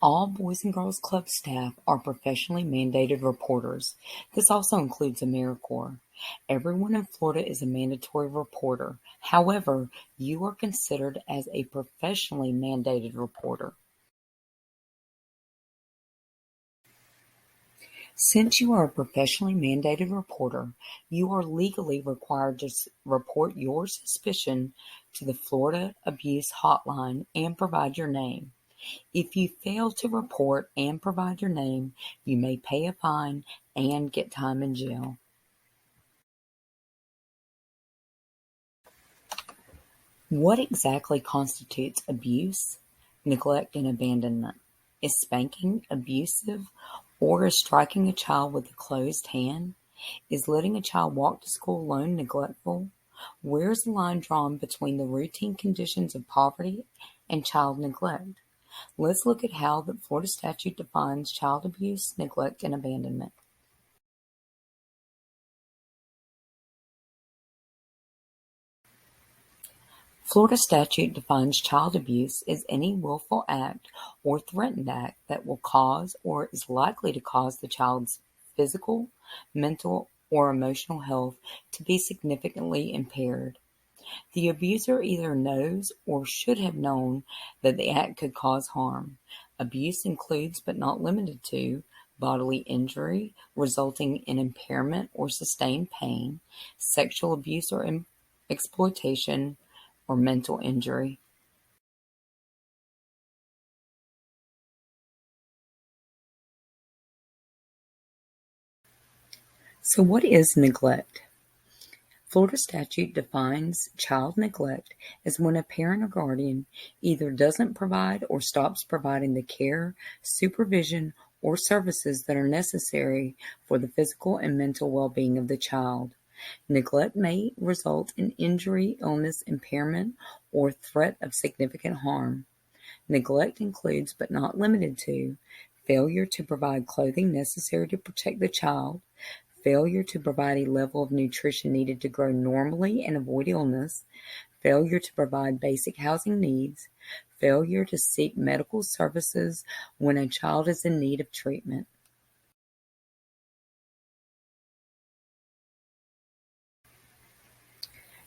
All Boys and Girls Club staff are professionally mandated reporters. This also includes AmeriCorps. Everyone in Florida is a mandatory reporter. However, you are considered as a professionally mandated reporter. Since you are a professionally mandated reporter, you are legally required to report your suspicion to the Florida Abuse Hotline and provide your name. If you fail to report and provide your name, you may pay a fine and get time in jail. What exactly constitutes abuse, neglect, and abandonment? Is spanking abusive, or is striking a child with a closed hand? Is letting a child walk to school alone neglectful? Where is the line drawn between the routine conditions of poverty and child neglect? Let's look at how the Florida statute defines child abuse, neglect, and abandonment. Florida statute defines child abuse as any willful act or threatened act that will cause or is likely to cause the child's physical, mental, or emotional health to be significantly impaired. The abuser either knows or should have known that the act could cause harm. Abuse includes, but not limited to, bodily injury resulting in impairment or sustained pain, sexual abuse or exploitation, or mental injury. So, what is neglect? Florida statute defines child neglect as when a parent or guardian either doesn't provide or stops providing the care, supervision, or services that are necessary for the physical and mental well-being of the child. Neglect may result in injury, illness, impairment, or threat of significant harm. Neglect includes, but not limited to, failure to provide clothing necessary to protect the child, failure to provide a level of nutrition needed to grow normally and avoid illness, failure to provide basic housing needs, failure to seek medical services when a child is in need of treatment.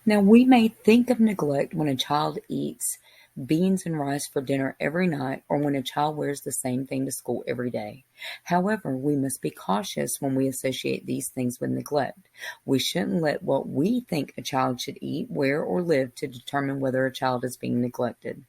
Now, we may think of neglect when a child eats beans and rice for dinner every night or when a child wears the same thing to school every day. However, we must be cautious when we associate these things with neglect. We shouldn't let what we think a child should eat, wear, or live to determine whether a child is being neglected.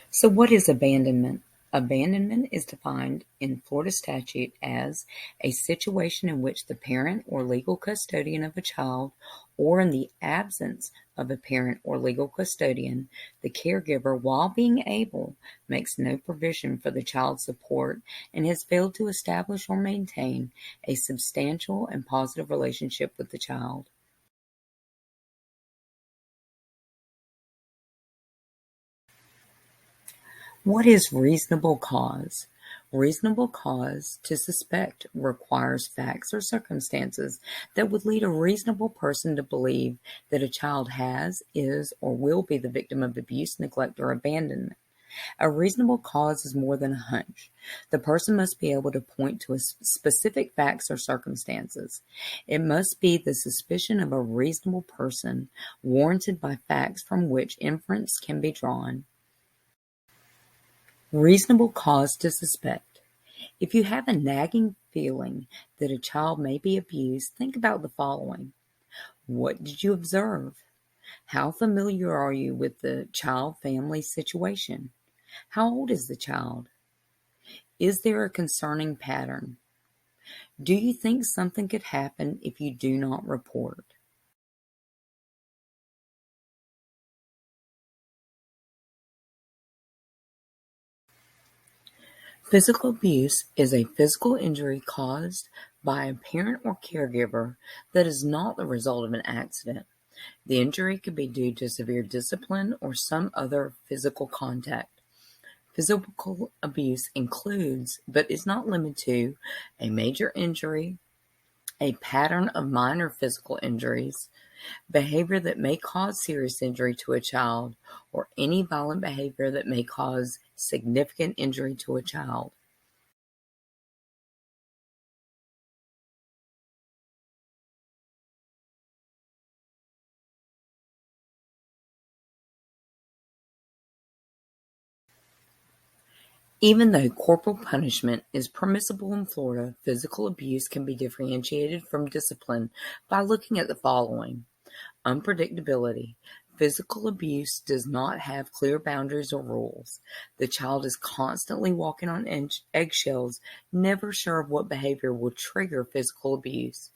So, what is abandonment? Abandonment is defined in Florida statute as a situation in which the parent or legal custodian of a child, or in the absence of a parent or legal custodian, the caregiver, while being able, makes no provision for the child's support and has failed to establish or maintain a substantial and positive relationship with the child. What is reasonable cause? Reasonable cause to suspect requires facts or circumstances that would lead a reasonable person to believe that a child has, is, or will be the victim of abuse, neglect, or abandonment. A reasonable cause is more than a hunch. The person must be able to point to specific facts or circumstances. It must be the suspicion of a reasonable person, warranted by facts from which inference can be drawn. Reasonable cause to suspect. If you have a nagging feeling that a child may be abused, think about the following. What did you observe? How familiar are you with the child-family situation? How old is the child? Is there a concerning pattern? Do you think something could happen if you do not report? Physical abuse is a physical injury caused by a parent or caregiver that is not the result of an accident. The injury could be due to severe discipline or some other physical contact. Physical abuse includes, but is not limited to, a major injury, a pattern of minor physical injuries, behavior that may cause serious injury to a child, or any violent behavior that may cause significant injury to a child. Even though corporal punishment is permissible in Florida, physical abuse can be differentiated from discipline by looking at the following. Unpredictability. Physical abuse does not have clear boundaries or rules. The child is constantly walking on eggshells, never sure of what behavior will trigger physical abuse.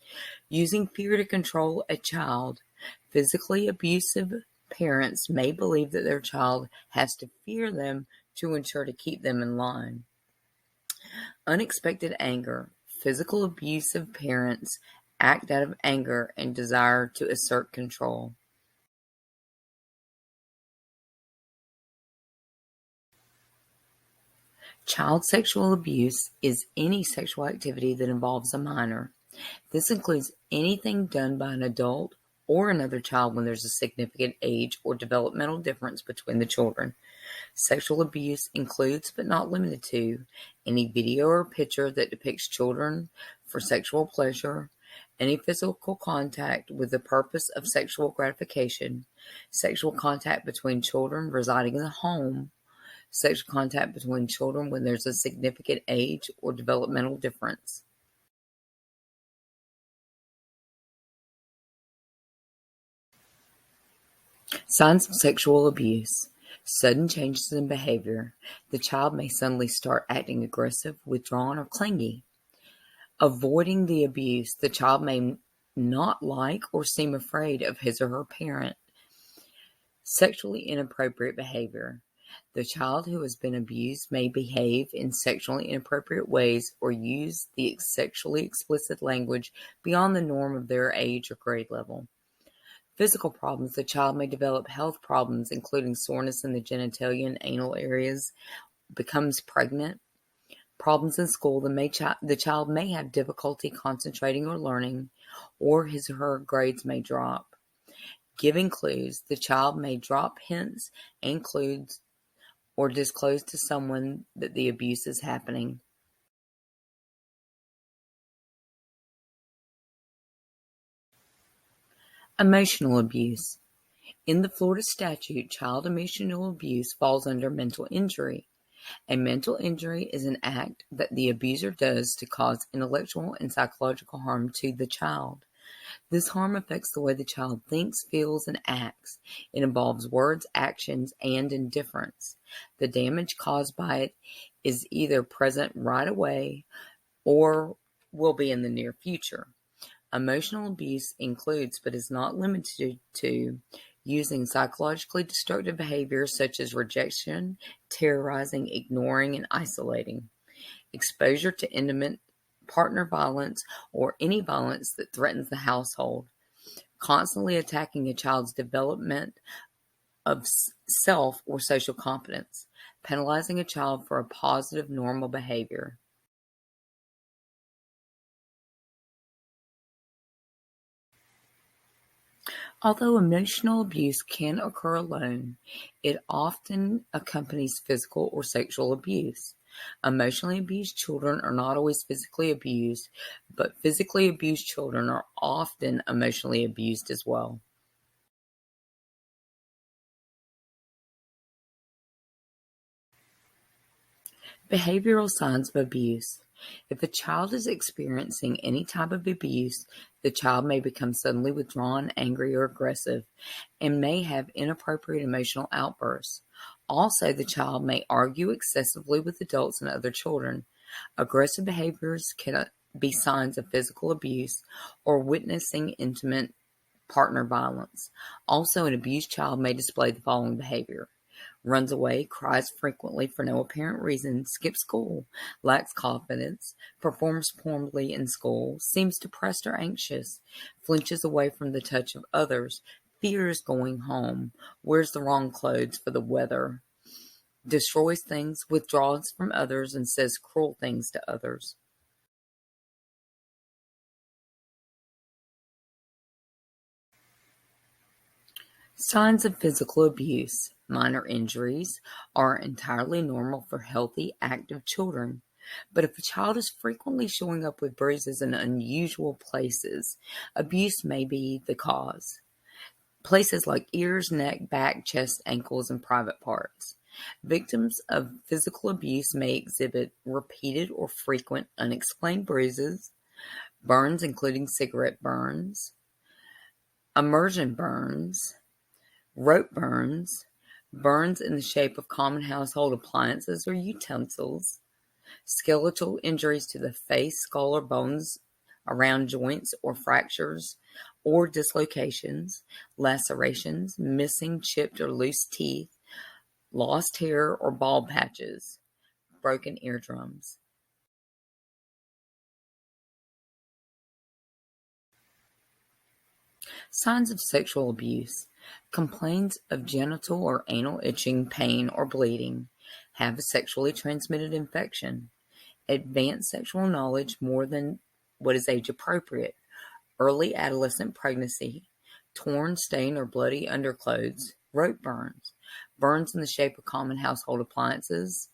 Using fear to control a child. Physically abusive parents may believe that their child has to fear them to ensure to keep them in line. Unexpected anger. Physical abusive parents act out of anger and desire to assert control. Child sexual abuse is any sexual activity that involves a minor. This includes anything done by an adult or another child when there's a significant age or developmental difference between the children. Sexual abuse includes, but not limited to, any video or picture that depicts children for sexual pleasure, any physical contact with the purpose of sexual gratification, sexual contact between children residing in the home, sexual contact between children when there's a significant age or developmental difference. Signs of sexual abuse. Sudden changes in behavior. The child may suddenly start acting aggressive, withdrawn, or clingy. Avoiding the abuse. The child may not like or seem afraid of his or her parent. Sexually inappropriate behavior. The child who has been abused may behave in sexually inappropriate ways or use the sexually explicit language beyond the norm of their age or grade level. Physical problems. The child may develop health problems, including soreness in the genitalia and anal areas, becomes pregnant. Problems in school. The child may have difficulty concentrating or learning, or his or her grades may drop. Giving clues. The child may drop hints and clues or disclose to someone that the abuse is happening. Emotional abuse. In the Florida statute, child emotional abuse falls under mental injury. A mental injury is an act that the abuser does to cause intellectual and psychological harm to the child. This harm affects the way the child thinks, feels, and acts. It involves words, actions, and indifference. The damage caused by it is either present right away or will be in the near future. Emotional abuse includes, but is not limited to, using psychologically destructive behaviors such as rejection, terrorizing, ignoring, and isolating. Exposure to intimate partner violence or any violence that threatens the household. Constantly attacking a child's development of self or social confidence. Penalizing a child for a positive, normal behavior. Although emotional abuse can occur alone, it often accompanies physical or sexual abuse. Emotionally abused children are not always physically abused, but physically abused children are often emotionally abused as well. Behavioral signs of abuse. If a child is experiencing any type of abuse, the child may become suddenly withdrawn, angry, or aggressive, and may have inappropriate emotional outbursts. Also, the child may argue excessively with adults and other children. Aggressive behaviors can be signs of physical abuse or witnessing intimate partner violence. Also, an abused child may display the following behavior: runs away, cries frequently for no apparent reason, skips school, lacks confidence, performs poorly in school, seems depressed or anxious, flinches away from the touch of others, fears going home, wears the wrong clothes for the weather, destroys things, withdraws from others, and says cruel things to others. Signs of physical abuse. Minor injuries are entirely normal for healthy, active children. But if a child is frequently showing up with bruises in unusual places, abuse may be the cause. Places like ears, neck, back, chest, ankles, and private parts. Victims of physical abuse may exhibit repeated or frequent unexplained bruises, burns including cigarette burns, immersion burns, rope burns, burns in the shape of common household appliances or utensils, skeletal injuries to the face, skull, or bones around joints or fractures or dislocations, lacerations, missing, chipped, or loose teeth, lost hair or bald patches, broken eardrums. Signs of sexual abuse. Complaints of genital or anal itching, pain, or bleeding. Have a sexually transmitted infection. Advanced sexual knowledge more than what is age appropriate. Early adolescent pregnancy. Torn, stained, or bloody underclothes. Rope burns. Burns in the shape of common household appliances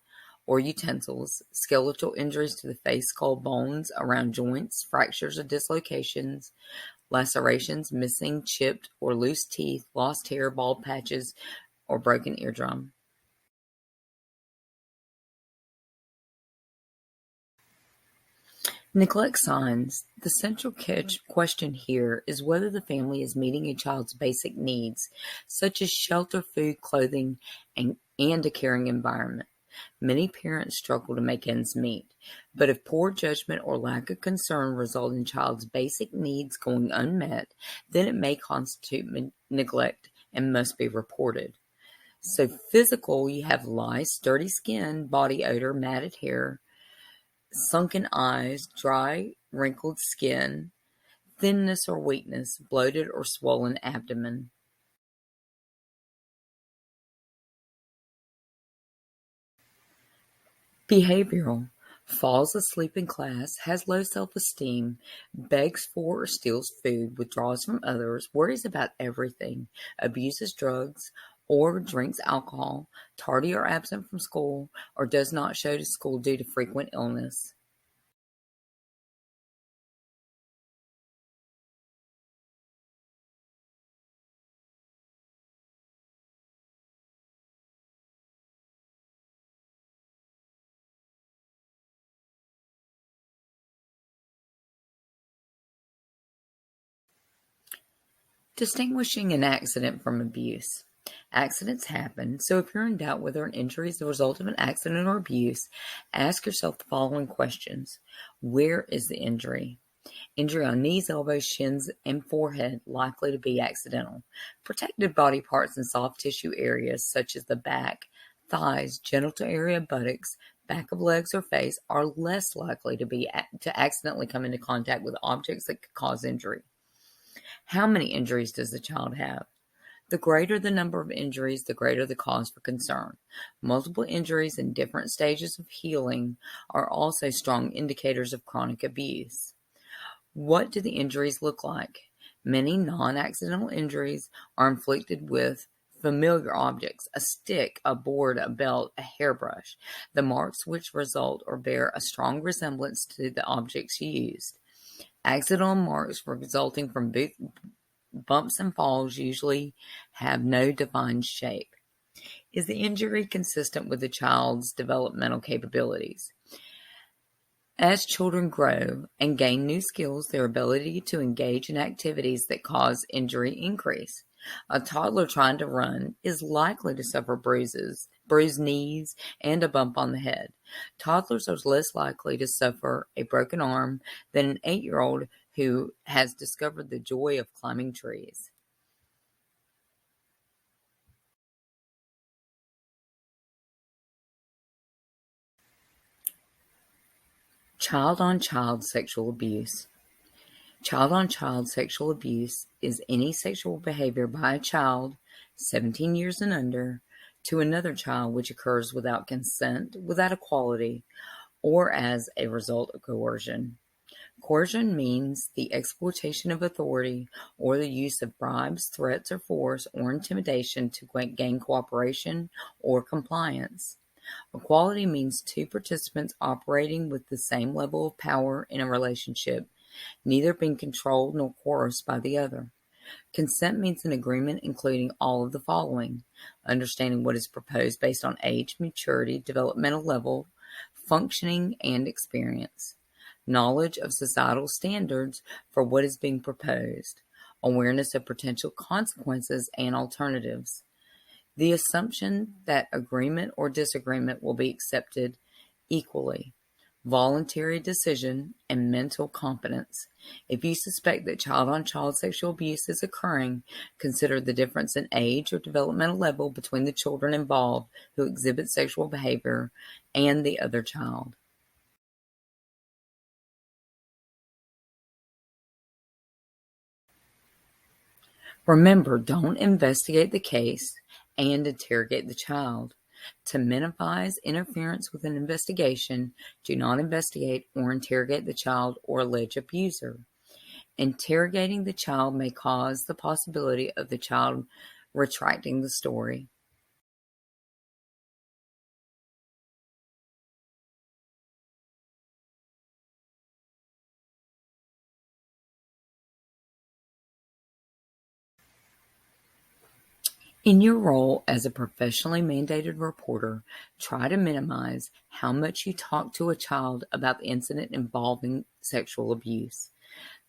or utensils. Skeletal injuries to the face, skull, bones around joints, fractures or dislocations, lacerations, missing, chipped, or loose teeth, lost hair, bald patches, or broken eardrum. Neglect signs. The central question here is whether the family is meeting a child's basic needs, such as shelter, food, clothing, and a caring environment. Many parents struggle to make ends meet, but if poor judgment or lack of concern result in child's basic needs going unmet, then it may constitute neglect and must be reported. So physical, you have lice, dirty skin, body odor, matted hair, sunken eyes, dry, wrinkled skin, thinness or weakness, bloated or swollen abdomen. Behavioral. Falls asleep in class, has low self-esteem, begs for or steals food, withdraws from others, worries about everything, abuses drugs or drinks alcohol, tardy or absent from school, or does not show to school due to frequent illness. Distinguishing an accident from abuse. Accidents happen, so if you're in doubt whether an injury is the result of an accident or abuse, ask yourself the following questions. Where is the injury? Injury on knees, elbows, shins, and forehead likely to be accidental. Protected body parts and soft tissue areas such as the back, thighs, genital area, buttocks, back of legs, or face are less likely to accidentally come into contact with objects that could cause injury. How many injuries does the child have? The greater the number of injuries, the greater the cause for concern. Multiple injuries in different stages of healing are also strong indicators of chronic abuse. What do the injuries look like? Many non-accidental injuries are inflicted with familiar objects, a stick, a board, a belt, a hairbrush, the marks which result or bear a strong resemblance to the objects used. Accidental marks resulting from bumps and falls usually have no defined shape. Is the injury consistent with the child's developmental capabilities? As children grow and gain new skills, their ability to engage in activities that cause injury increase. A toddler trying to run is likely to suffer bruises, bruised knees, and a bump on the head. Toddlers are less likely to suffer a broken arm than an 8-year-old who has discovered the joy of climbing trees. Child-on-child sexual abuse. Child-on-child sexual abuse is any sexual behavior by a child, 17 years and under, to another child which occurs without consent, without equality, or as a result of coercion. Coercion means the exploitation of authority or the use of bribes, threats, or force or intimidation to gain cooperation or compliance. Equality means two participants operating with the same level of power in a relationship, neither being controlled nor coerced by the other. Consent means an agreement including all of the following: understanding what is proposed based on age, maturity, developmental level, functioning, and experience; knowledge of societal standards for what is being proposed; awareness of potential consequences and alternatives; the assumption that agreement or disagreement will be accepted equally; voluntary decision; and mental competence. If you suspect that child-on-child sexual abuse is occurring, consider the difference in age or developmental level between the children involved who exhibit sexual behavior and the other child. Remember, don't investigate the case and interrogate the child. To minimize interference with an investigation, do not investigate or interrogate the child or alleged abuser. Interrogating the child may cause the possibility of the child retracting the story. In your role as a professionally mandated reporter, try to minimize how much you talk to a child about the incident involving sexual abuse.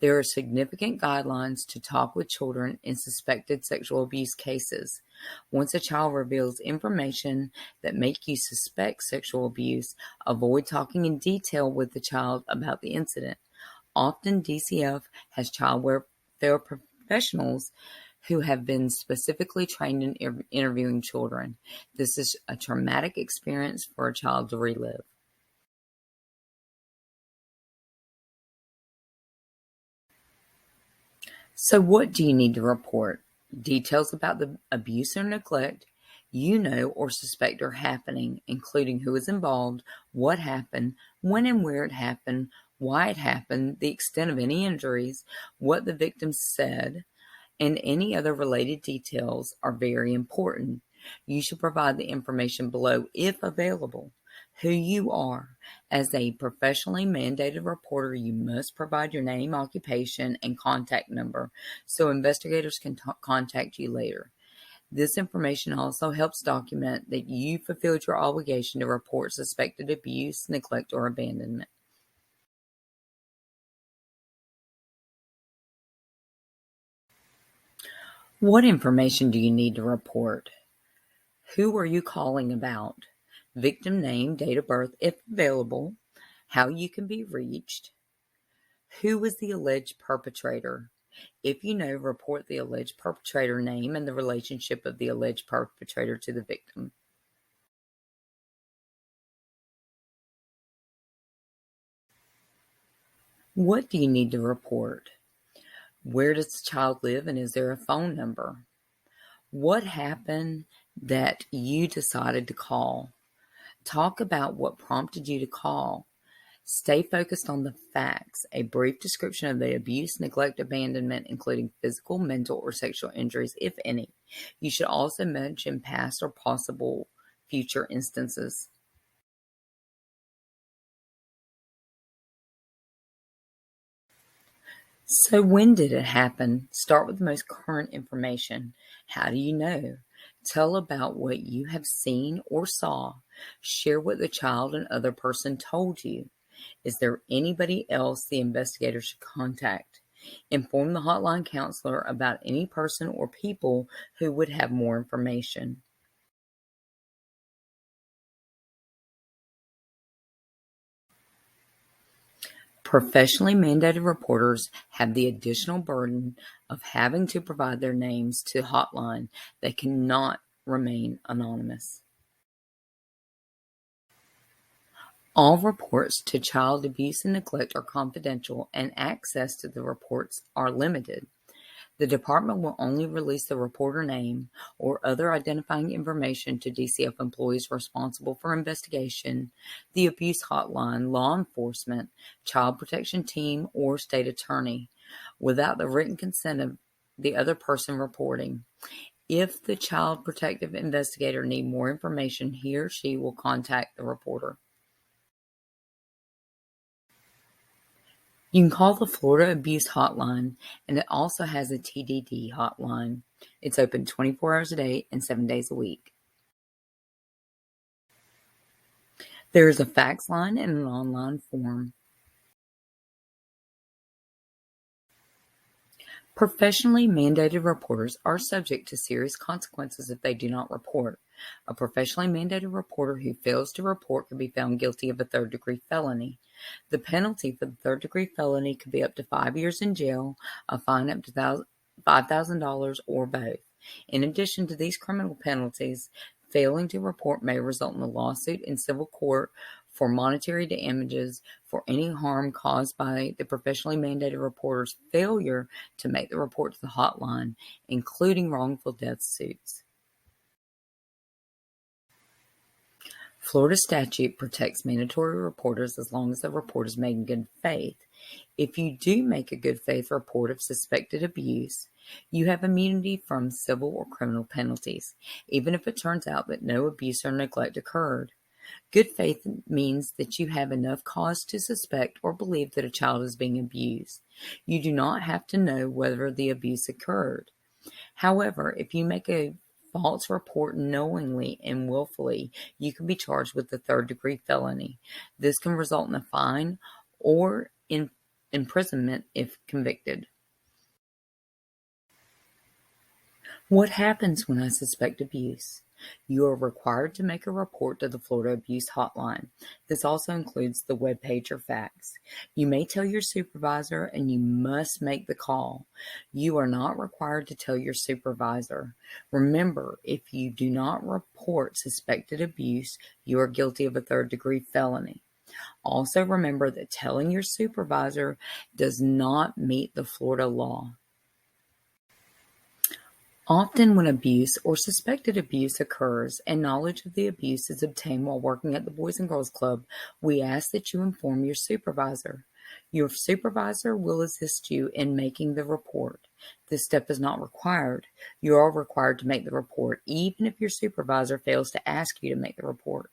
There are significant guidelines to talk with children in suspected sexual abuse cases. Once a child reveals information that make you suspect sexual abuse, avoid talking in detail with the child about the incident. Often DCF has child welfare professionals who have been specifically trained in interviewing children. This is a traumatic experience for a child to relive. So what do you need to report? Details about the abuse or neglect you know or suspect are happening, including who is involved, what happened, when and where it happened, why it happened, the extent of any injuries, what the victim said, and any other related details are very important. You should provide the information below if available. Who you are. As a professionally mandated reporter, you must provide your name, occupation, and contact number so investigators can contact you later. This information also helps document that you fulfilled your obligation to report suspected abuse, neglect, or abandonment. What information do you need to report? Who are you calling about? Victim name, date of birth, if available, how you can be reached, who is the alleged perpetrator. If you know, report the alleged perpetrator name and the relationship of the alleged perpetrator to the victim. What do you need to report? Where does the child live and is there a phone number? What happened that you decided to call? Talk about what prompted you to call. Stay focused on the facts. A brief description of the abuse, neglect, abandonment, including physical, mental, or sexual injuries, if any. You should also mention past or possible future instances. So when did it happen? Start with the most current information. How do you know? Tell about what you have seen or saw. Share what the child and other person told you. Is there anybody else the investigator should contact? Inform the hotline counselor about any person or people who would have more information. Professionally mandated reporters have the additional burden of having to provide their names to hotline. They cannot remain anonymous. All reports to child abuse and neglect are confidential, and access to the reports are limited. The department will only release the reporter name or other identifying information to DCF employees responsible for investigation, the abuse hotline, law enforcement, child protection team, or state attorney, without the written consent of the other person reporting. If the child protective investigator needs more information, he or she will contact the reporter. You can call the Florida Abuse Hotline, and it also has a TDD hotline. It's open 24 hours a day and 7 days a week. There is a fax line and an online form. Professionally mandated reporters are subject to serious consequences if they do not report. A professionally mandated reporter who fails to report could be found guilty of a third-degree felony. The penalty for the third-degree felony could be up to 5 years in jail, a fine up to $5,000, or both. In addition to these criminal penalties, failing to report may result in a lawsuit in civil court for monetary damages for any harm caused by the professionally mandated reporter's failure to make the report to the hotline, including wrongful death suits. Florida statute protects mandatory reporters as long as the report is made in good faith. If you do make a good faith report of suspected abuse, you have immunity from civil or criminal penalties, even if it turns out that no abuse or neglect occurred. Good faith means that you have enough cause to suspect or believe that a child is being abused. You do not have to know whether the abuse occurred. However, if you make a false report knowingly and willfully, you can be charged with a third-degree felony. This can result in a fine or in imprisonment if convicted. What happens when I suspect abuse? You are required to make a report to the Florida Abuse Hotline. This also includes the webpage or fax. You may tell your supervisor, and you must make the call. You are not required to tell your supervisor. Remember, if you do not report suspected abuse, you are guilty of a third-degree felony. Also remember that telling your supervisor does not meet the Florida law. Often when abuse or suspected abuse occurs and knowledge of the abuse is obtained while working at the Boys and Girls Club, we ask that you inform your supervisor. Your supervisor will assist you in making the report. This step is not required. You are required to make the report, even if your supervisor fails to ask you to make the report.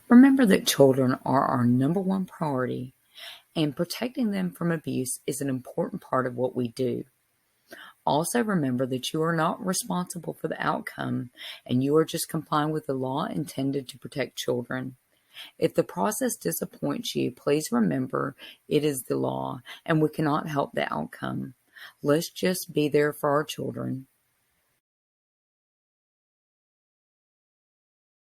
Remember that children are our number one priority, and protecting them from abuse is an important part of what we do. Also remember that you are not responsible for the outcome, and you are just complying with the law intended to protect children. If the process disappoints you, please remember it is the law, and we cannot help the outcome. Let's just be there for our children.